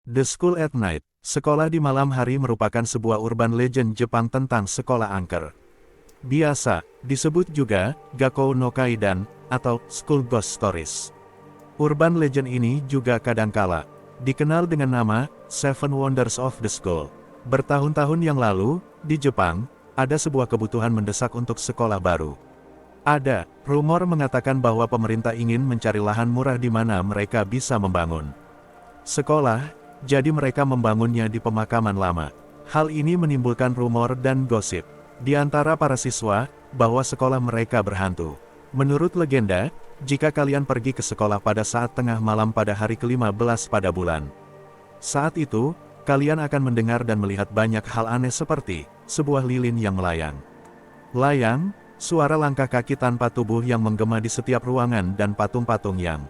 The School at Night, sekolah di malam hari merupakan sebuah urban legend Jepang tentang sekolah angker. Biasa disebut juga Gakkou no Kaidan atau School Ghost Stories. Urban legend ini juga kadangkala dikenal dengan nama Seven Wonders of the School. Bertahun-tahun yang lalu, di Jepang, ada sebuah kebutuhan mendesak untuk sekolah baru. Ada rumor mengatakan bahwa pemerintah ingin mencari lahan murah di mana mereka bisa membangun sekolah, jadi mereka membangunnya di pemakaman lama. Hal ini menimbulkan rumor dan gosip di antara para siswa bahwa sekolah mereka berhantu. Menurut legenda, jika kalian pergi ke sekolah pada saat tengah malam pada hari ke-15 pada bulan, saat itu, kalian akan mendengar dan melihat banyak hal aneh seperti sebuah lilin yang melayang. Layang, suara langkah kaki tanpa tubuh yang menggema di setiap ruangan dan patung-patung yang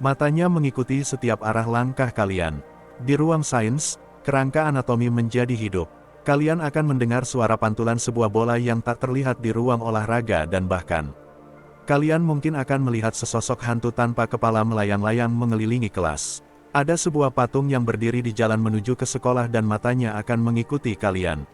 matanya mengikuti setiap arah langkah kalian. Di ruang sains, kerangka anatomi menjadi hidup. Kalian akan mendengar suara pantulan sebuah bola yang tak terlihat di ruang olahraga dan bahkan kalian mungkin akan melihat sesosok hantu tanpa kepala melayang-layang mengelilingi kelas. Ada sebuah patung yang berdiri di jalan menuju ke sekolah dan matanya akan mengikuti kalian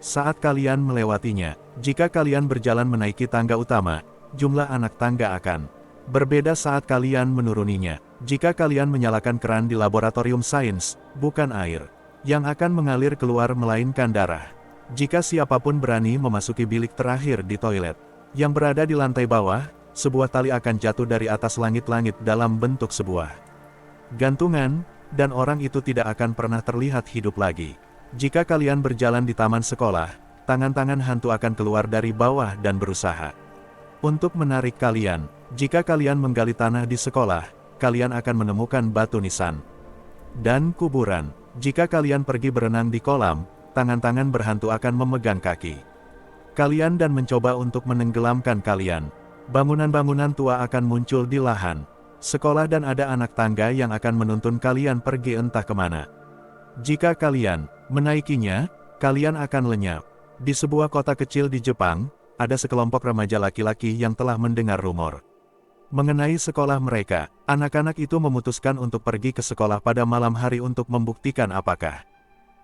saat kalian melewatinya. Jika kalian berjalan menaiki tangga utama, jumlah anak tangga akan berbeda saat kalian menuruninya. Jika kalian menyalakan keran di laboratorium sains, bukan air yang akan mengalir keluar melainkan darah. Jika siapapun berani memasuki bilik terakhir di toilet yang berada di lantai bawah, sebuah tali akan jatuh dari atas langit-langit dalam bentuk sebuah gantungan, dan orang itu tidak akan pernah terlihat hidup lagi. Jika kalian berjalan di taman sekolah, tangan-tangan hantu akan keluar dari bawah dan berusaha untuk menarik kalian. Jika kalian menggali tanah di sekolah, kalian akan menemukan batu nisan dan kuburan. Jika kalian pergi berenang di kolam, tangan-tangan berhantu akan memegang kaki kalian dan mencoba untuk menenggelamkan kalian. Bangunan-bangunan tua akan muncul di lahan sekolah dan ada anak tangga yang akan menuntun kalian pergi entah kemana. Jika kalian menaikinya, kalian akan lenyap. Di sebuah kota kecil di Jepang, ada sekelompok remaja laki-laki yang telah mendengar rumor mengenai sekolah mereka. Anak-anak itu memutuskan untuk pergi ke sekolah pada malam hari untuk membuktikan apakah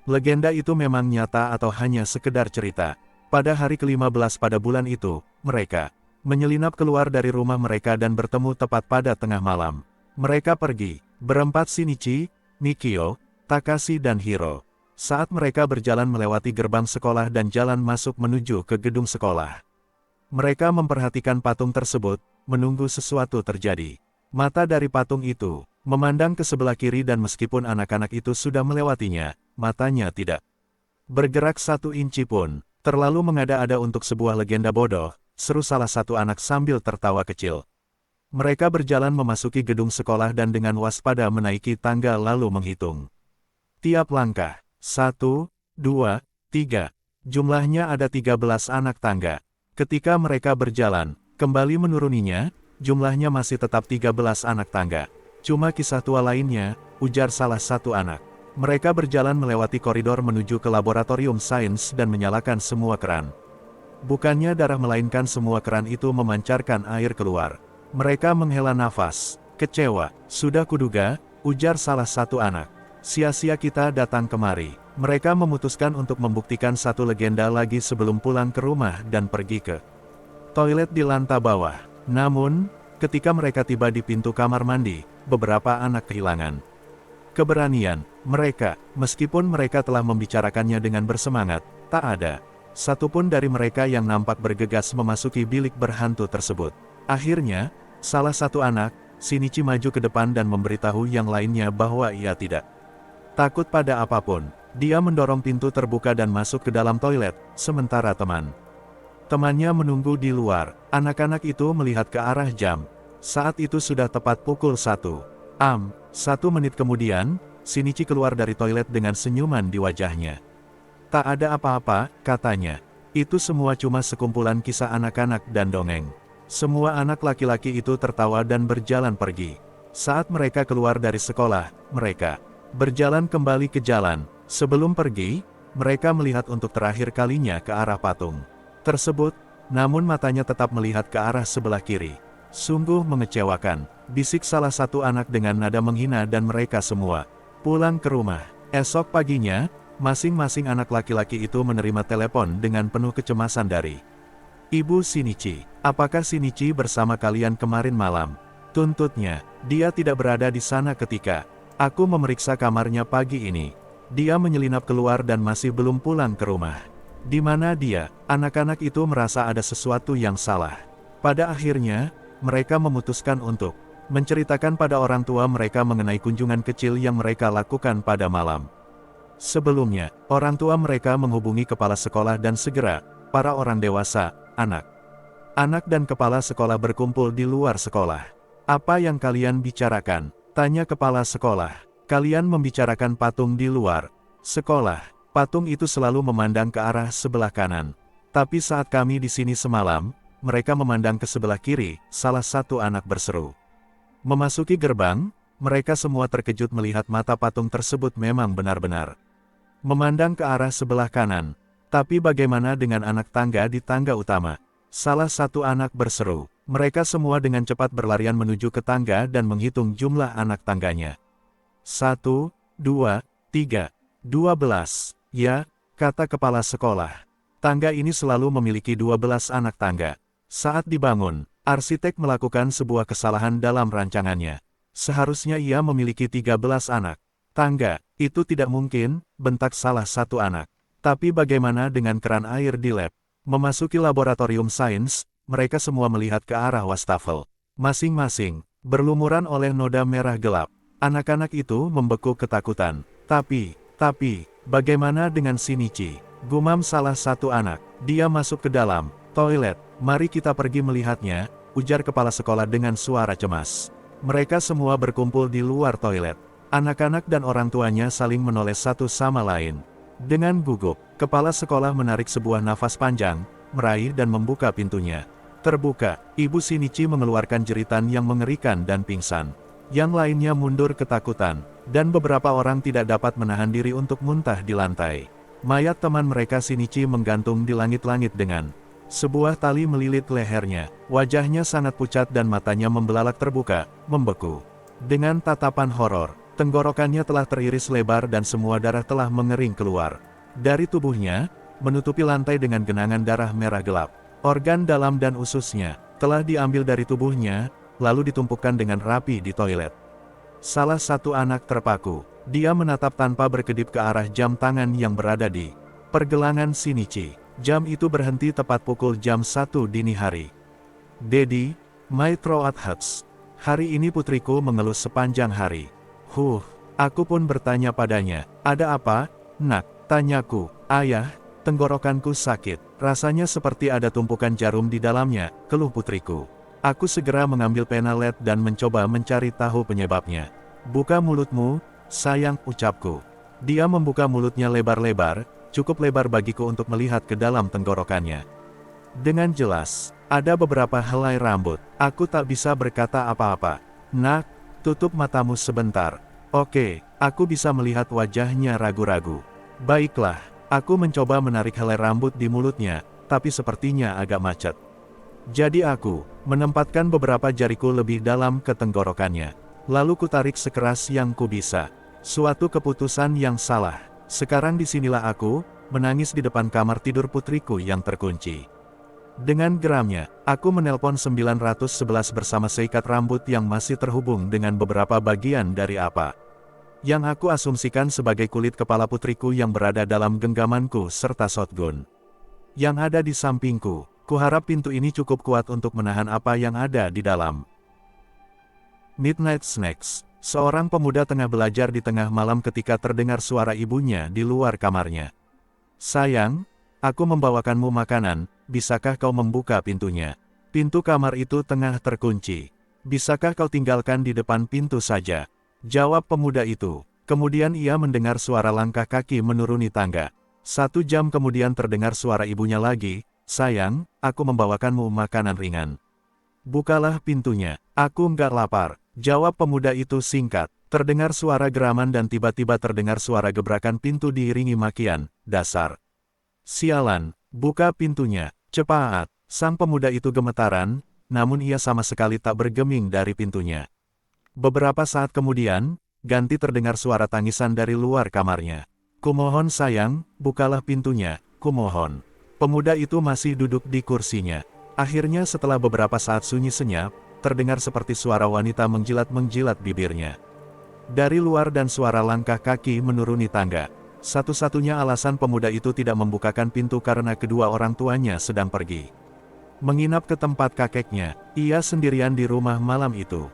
legenda itu memang nyata atau hanya sekedar cerita. Pada hari ke-15 pada bulan itu, mereka menyelinap keluar dari rumah mereka dan bertemu tepat pada tengah malam. Mereka pergi berempat: Shinichi, Mikio, Takashi dan Hiro. Saat mereka berjalan melewati gerbang sekolah dan jalan masuk menuju ke gedung sekolah, mereka memperhatikan patung tersebut, menunggu sesuatu terjadi. Mata dari patung itu memandang ke sebelah kiri dan meskipun anak-anak itu sudah melewatinya, matanya tidak bergerak 1 inci pun. Terlalu mengada-ada untuk sebuah legenda bodoh, seru salah satu anak sambil tertawa kecil. Mereka berjalan memasuki gedung sekolah dan dengan waspada menaiki tangga lalu menghitung tiap langkah. 1, 2, 3. Jumlahnya ada 13 anak tangga. Ketika mereka berjalan kembali menuruninya, jumlahnya masih tetap 13 anak tangga. Cuma kisah tua lainnya, ujar salah satu anak. Mereka berjalan melewati koridor menuju ke laboratorium sains dan menyalakan semua keran. Bukannya darah melainkan semua keran itu memancarkan air keluar. Mereka menghela nafas. Kecewa. Sudah kuduga, ujar salah satu anak. Sia-sia kita datang kemari. Mereka memutuskan untuk membuktikan satu legenda lagi sebelum pulang ke rumah dan pergi ke toilet di lantai bawah. Namun, ketika mereka tiba di pintu kamar mandi, beberapa anak kehilangan keberanian mereka. Meskipun mereka telah membicarakannya dengan bersemangat, tak ada satupun dari mereka yang nampak bergegas memasuki bilik berhantu tersebut. Akhirnya, salah satu anak, Shinichi, maju ke depan dan memberitahu yang lainnya bahwa ia tidak takut pada apapun. Dia mendorong pintu terbuka dan masuk ke dalam toilet, sementara temannya menunggu di luar. Anak-anak itu melihat ke arah jam. Saat itu sudah tepat pukul 1. 1 menit kemudian, Shinichi keluar dari toilet dengan senyuman di wajahnya. Tak ada apa-apa, katanya. Itu semua cuma sekumpulan kisah anak-anak dan dongeng. Semua anak laki-laki itu tertawa dan berjalan pergi. Saat mereka keluar dari sekolah, mereka berjalan kembali ke jalan. Sebelum pergi, mereka melihat untuk terakhir kalinya ke arah patung tersebut, namun matanya tetap melihat ke arah sebelah kiri. Sungguh mengecewakan, bisik salah satu anak dengan nada menghina dan mereka semua Pulang ke rumah. Esok paginya, masing-masing anak laki-laki itu menerima telepon dengan penuh kecemasan dari Ibu Shinichi. Apakah Shinichi bersama kalian kemarin malam? Tuntutnya, dia tidak berada di sana ketika aku memeriksa kamarnya pagi ini. Dia menyelinap keluar dan masih belum pulang ke rumah. Di mana dia? Anak-anak itu merasa ada sesuatu yang salah. Pada akhirnya, mereka memutuskan untuk menceritakan pada orang tua mereka mengenai kunjungan kecil yang mereka lakukan pada malam. Sebelumnya, orang tua mereka menghubungi kepala sekolah dan segera, para orang dewasa, anak dan kepala sekolah berkumpul di luar sekolah. Apa yang kalian bicarakan? Tanya kepala sekolah. Kalian membicarakan patung di luar sekolah. Patung itu selalu memandang ke arah sebelah kanan. Tapi saat kami di sini semalam, mereka memandang ke sebelah kiri, salah satu anak berseru. Memasuki gerbang, mereka semua terkejut melihat mata patung tersebut memang benar-benar memandang ke arah sebelah kanan. Tapi bagaimana dengan anak tangga di tangga utama? Salah satu anak berseru. Mereka semua dengan cepat berlarian menuju ke tangga dan menghitung jumlah anak tangganya. 1, 2, 3, 12. Ya, kata kepala sekolah. Tangga ini selalu memiliki 12 anak tangga. Saat dibangun, arsitek melakukan sebuah kesalahan dalam rancangannya. Seharusnya ia memiliki 13 anak tangga. Itu tidak mungkin, bentak salah satu anak. Tapi bagaimana dengan keran air di lab? Memasuki laboratorium sains, mereka semua melihat ke arah wastafel. Masing-masing, berlumuran oleh noda merah gelap. Anak-anak itu membekuk ketakutan. Tapi, bagaimana dengan Shinichi? Gumam salah satu anak. Dia masuk ke dalam toilet. Mari kita pergi melihatnya, ujar kepala sekolah dengan suara cemas. Mereka semua berkumpul di luar toilet. Anak-anak dan orang tuanya saling menoleh satu sama lain. Dengan gugup, kepala sekolah menarik sebuah nafas panjang, meraih dan membuka pintunya. Terbuka, Ibu Shinichi mengeluarkan jeritan yang mengerikan dan pingsan. Yang lainnya mundur ketakutan, dan beberapa orang tidak dapat menahan diri untuk muntah di lantai. Mayat teman mereka Shinichi menggantung di langit-langit dengan sebuah tali melilit lehernya. Wajahnya sangat pucat dan matanya membelalak terbuka, membeku. Dengan tatapan horor, tenggorokannya telah teriris lebar dan semua darah telah mengering keluar dari tubuhnya, menutupi lantai dengan genangan darah merah gelap. Organ dalam dan ususnya telah diambil dari tubuhnya, lalu ditumpukkan dengan rapi di toilet. Salah satu anak terpaku. Dia menatap tanpa berkedip ke arah jam tangan yang berada di pergelangan Shinichi. Jam itu berhenti tepat pukul jam 1 dini hari. Daddy, my throat hurts. Hari ini putriku mengeluh sepanjang hari. Aku pun bertanya padanya, ada apa, nak? Tanyaku, ayah, tenggorokanku sakit, rasanya seperti ada tumpukan jarum di dalamnya, keluh putriku. Aku segera mengambil pena LED dan mencoba mencari tahu penyebabnya. Buka mulutmu, sayang, ucapku. Dia membuka mulutnya lebar-lebar, cukup lebar bagiku untuk melihat ke dalam tenggorokannya. Dengan jelas, ada beberapa helai rambut. Aku tak bisa berkata apa-apa. Nak, tutup matamu sebentar. Oke, aku bisa melihat wajahnya ragu-ragu. Baiklah, aku mencoba menarik helai rambut di mulutnya, tapi sepertinya agak macet. Jadi aku menempatkan beberapa jariku lebih dalam ke tenggorokannya. Lalu kutarik sekeras yang ku bisa. Suatu keputusan yang salah. Sekarang disinilah aku, menangis di depan kamar tidur putriku yang terkunci. Dengan geramnya, aku menelpon 911 bersama seikat rambut yang masih terhubung dengan beberapa bagian dari apa yang aku asumsikan sebagai kulit kepala putriku yang berada dalam genggamanku serta shotgun yang ada di sampingku. Kuharap pintu ini cukup kuat untuk menahan apa yang ada di dalam. Midnight Snacks. Seorang pemuda tengah belajar di tengah malam ketika terdengar suara ibunya di luar kamarnya. Sayang, aku membawakanmu makanan, bisakah kau membuka pintunya? Pintu kamar itu tengah terkunci. Bisakah kau tinggalkan di depan pintu saja? Jawab pemuda itu. Kemudian ia mendengar suara langkah kaki menuruni tangga. 1 jam kemudian terdengar suara ibunya lagi, sayang, aku membawakanmu makanan ringan. Bukalah pintunya, aku nggak lapar, jawab pemuda itu singkat. Terdengar suara geraman dan tiba-tiba terdengar suara gebrakan pintu diiringi makian, dasar. Sialan, buka pintunya, cepat. Sang pemuda itu gemetaran, namun ia sama sekali tak bergeming dari pintunya. Beberapa saat kemudian, ganti terdengar suara tangisan dari luar kamarnya. "Kumohon sayang, bukalah pintunya, kumohon." Pemuda itu masih duduk di kursinya. Akhirnya setelah beberapa saat sunyi senyap, terdengar seperti suara wanita menjilat-menjilat bibirnya dari luar dan suara langkah kaki menuruni tangga. Satu-satunya alasan pemuda itu tidak membukakan pintu karena kedua orang tuanya sedang pergi menginap ke tempat kakeknya. Ia sendirian di rumah malam itu.